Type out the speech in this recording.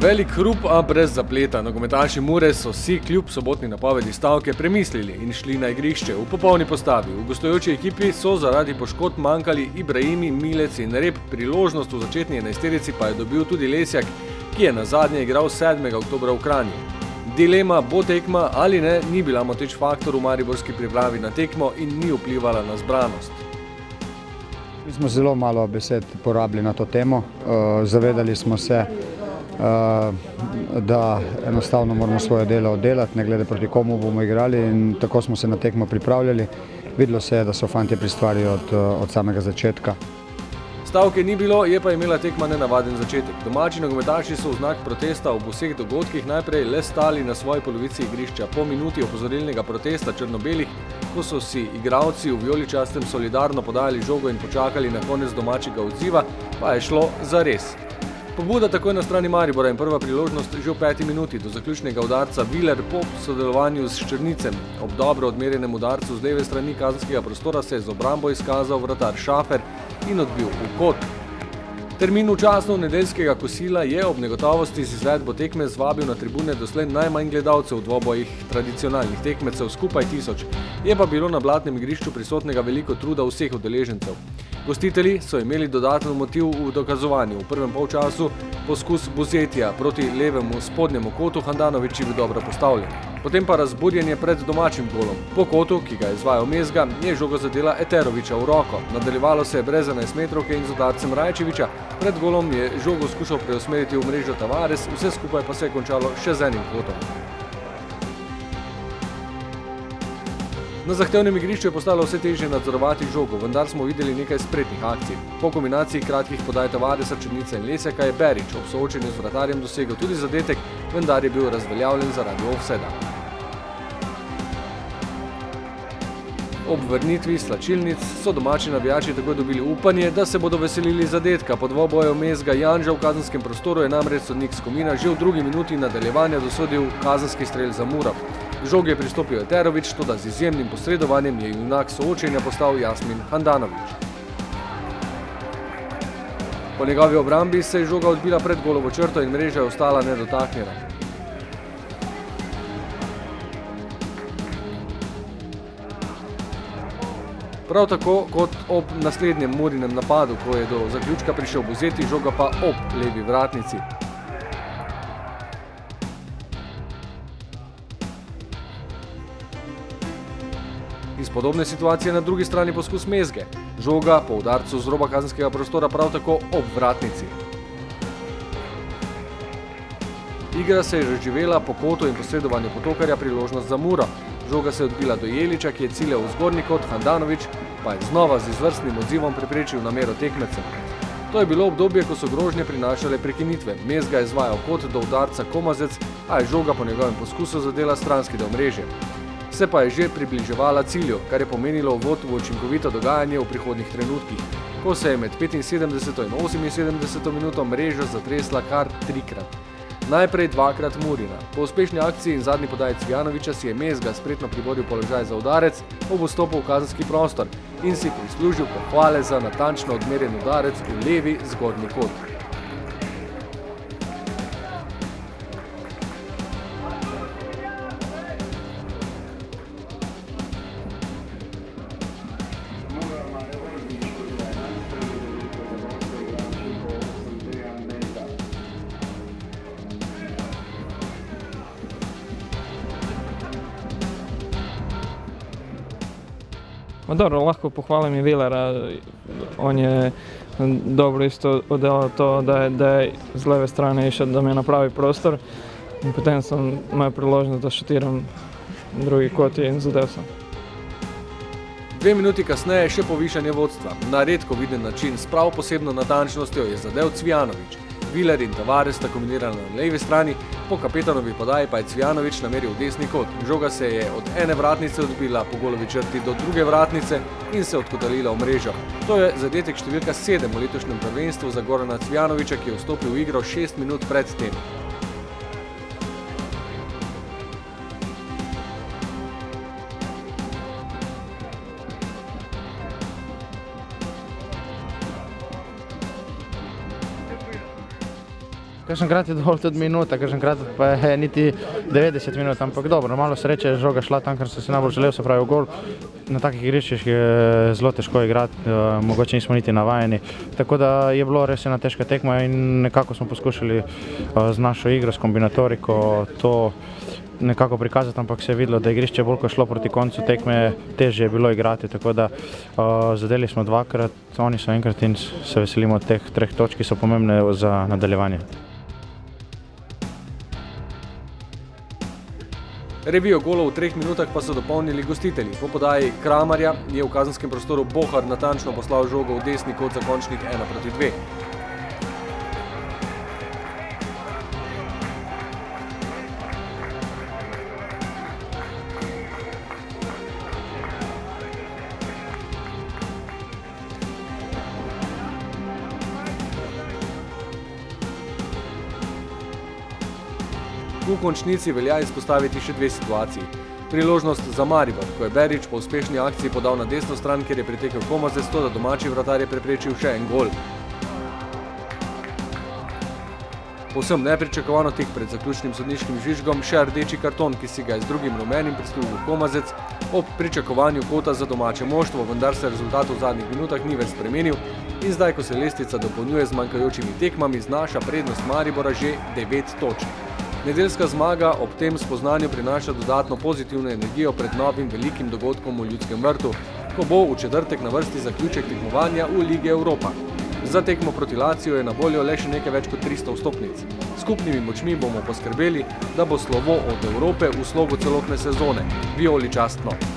Velik hrup, a brez zapleta. Nogometaši Mure so si kljub sobotni napovedi stavke premislili in šli na igrišče v popolni postavi. V gostujoči ekipi so zaradi poškodb manjkali Ibrahimi, Milec in Rep, priložnost v začetni enajsterici pa je dobil tudi Lesjak, ki je nazadnje igral 7. oktobra v Kranju. Dilema, bo tekma ali ne, ni bila moteč faktor v mariborski pripravi na tekmo in ni vplivala na zbranost. Mi smo zelo malo besed porabili na to temo. Zavedali smo se, da enostavno moramo svoje delo oddelati, ne glede proti komu bomo igrali, in tako smo se na tekmo pripravljali. Videlo se je, da so fantje pri stvari od samega začetka. Stavke ni bilo, je pa imela tekma nenavaden začetek. Domači nogometaši so v znak protesta ob vseh dogodkih najprej le stali na svoji polovici igrišča. Po minuti opozorilnega protesta črno-belih, ko so si igralci v vijoličastem solidarno podajali žogo in počakali na konec domačega odziva, pa je šlo zares. Pobuda takoj na strani Maribora in prva priložnost že v 5. minuti do zaključnega udarca Viler po sodelovanju s Črnicem. Ob dobro odmerjenem udarcu z leve strani kazenskega prostora se je z obrambo izkazal vratar Šafer in odbil v kot. Termin včasno nedeljskega kosila je ob negotovosti z izvedbo tekme zvabil na tribune doslej najmanj gledalcev v dvobojih tradicionalnih tekmecev, skupaj 1000. Je pa bilo na blatnem igrišču prisotnega veliko truda vseh udeležencev. Gostitelji so imeli dodaten motiv v dokazovanju. V prvem polčasu poskus Buzetija proti levemu spodnjemu kotu, Handanović je bil dobro postavljen. Potem pa razburjenje pred domačim golom. Po kotu, ki ga je izvajal Mezga, je žogo zadela Eterovića v roko. Nadaljevalo se je brez 11-metrovke in z udarcem Rajčevića. Pred golom je žogo skušal preusmeriti v mrežo Tavares, vse skupaj pa se je končalo še z enim kotom. Na zahtevnem igrišču je postalo vse težje nadzorovati žogo, vendar smo videli nekaj spretnih akcij. Po kombinaciji kratkih podaj Tavaresa, Črnice in Lesjaka je Berić ob soočenju z vratarjem dosegel tudi zadetek, vendar je bil razveljavljen zaradi ofsajda. Ob vrnitvi slačilnic so domači navijači takoj dobili upanje, da se bodo veselili zadetka. Po dvoboju Mezga Janža v kazenskem prostoru je namreč sodnik Skomina že v 2. minuti nadaljevanja dosodil kazenski strel za Muro. Žogi je pristopil Eterović, toda z izjemnim posredovanjem je junak soočenja postal Jasmin Handanović. Po njegovi obrambi se je žoga odbila pred golovo črto in mreža je ostala nedotaknjena. Prav tako kot ob naslednjem Murinem napadu, ko je do zaključka prišel Buzeti, žoga pa ob levi vratnici. Iz podobne situacije na drugi strani poskus Mezge. Žoga po udarcu z roba kazenskega prostora prav tako ob vratnici. Igra se je razživela po kotu in posredovanju Potokarja, priložnost za Muro. Žoga se je odbila do Jelića, ki je ciljal v zgornji kot, Handanović pa je znova z izvrstnim odzivom preprečil namero tekmecem. To je bilo obdobje, ko so grožnje prinašale prekinitve. Mezga je izvajal kot do udarca Komazec, a je žoga po njegovem poskusu zadela stranski del mreže. Se pa je že približevala cilju, kar je pomenilo uvod v učinkovito dogajanje v prihodnjih trenutkih, ko se je med 75. in 78. minuto mreža zatresla kar 3-krat. Najprej 2-krat Murina. Po uspešni akciji in zadnji podaji Cvijanovića si je Mezga spretno priboril položaj za udarec ob vstopu v kazenski prostor in si prislužil pohvale za natančno odmerjen udarec v levi zgornji kot. Dobro, lahko pohvalim i Vilera, on je dobro isto odelao to da je z leve strane išao da mi napravi prostor in potem sam moja priložnost da šutiram drugi kot in zadel sam. 2 minuti kasneje še povišanje vodstva. Na redko viden način s prav posebno natančnostjo je zadel Cvijanović. Viler in Tavares sta kombinirala na levi strani, po kapetanovi podaji pa je Cvijanović nameril v desni kot. Žoga se je od ene vratnice odbila po golovi črti do druge vratnice in se odkotalila v mrežo. To je zadetek številka 7 v letošnjem prvenstvu za Gorana Cvijanovića, ki je vstopil v igro 6 minut pred tem. Kakšenkrat je dovolj tudi minuta, kakšenkrat pa je niti 90 minut, ampak dobro, malo sreče je žoga šla tam, ker sem si najbolj želel, se pravi v gol. Na takih igriščih je zelo težko igrati, mogoče nismo niti navajeni. Tako da je bilo res ena težka tekma in nekako smo poskušali z našo igro, s kombinatoriko to nekako prikazati, ampak se je videlo, da igrišče bolj, ko je šlo proti koncu tekme, težje je bilo igrati, tako da zadeli smo dvakrat, oni so enkrat in se veselimo teh 3 točk, ki so pomembne za nadaljevanje. Revijo golov v 3 minutah pa so dopolnili gostitelji. Po podaji Kramarja je v kazenskem prostoru Bohar natančno poslal žogo v desni kot za končnih 1:2. V končnici velja izpostaviti še 2 situaciji. Priložnost za Maribor, ko je Berić po uspešni akciji podal na desno stran, kjer je pritekel Komazec, toda domači vratar je preprečil še en gol. Povsem nepričakovano tik pred zaključnim sodniškim žvižgom še rdeči karton, ki si ga je z drugim rumenim prislužil Komazec, ob pričakovanju kota za domače moštvo, vendar se rezultat v zadnjih minutah ni več spremenil in zdaj, ko se lestvica dopolnjuje z manjkajočimi tekmami, znaša prednost Maribora že 9 točk. Nedeljska zmaga ob tem spoznanju prinaša dodatno pozitivno energijo pred novim velikim dogodkom v Ljudskem vrtu, ko bo v četrtek na vrsti zaključek tekmovanja v Ligi Evropa. Za tekmo proti Laziju je na voljo le še nekaj več kot 300 vstopnic. Skupnimi močmi bomo poskrbeli, da bo slovo od Evrope v slogu celotne sezone. Vijoli častno!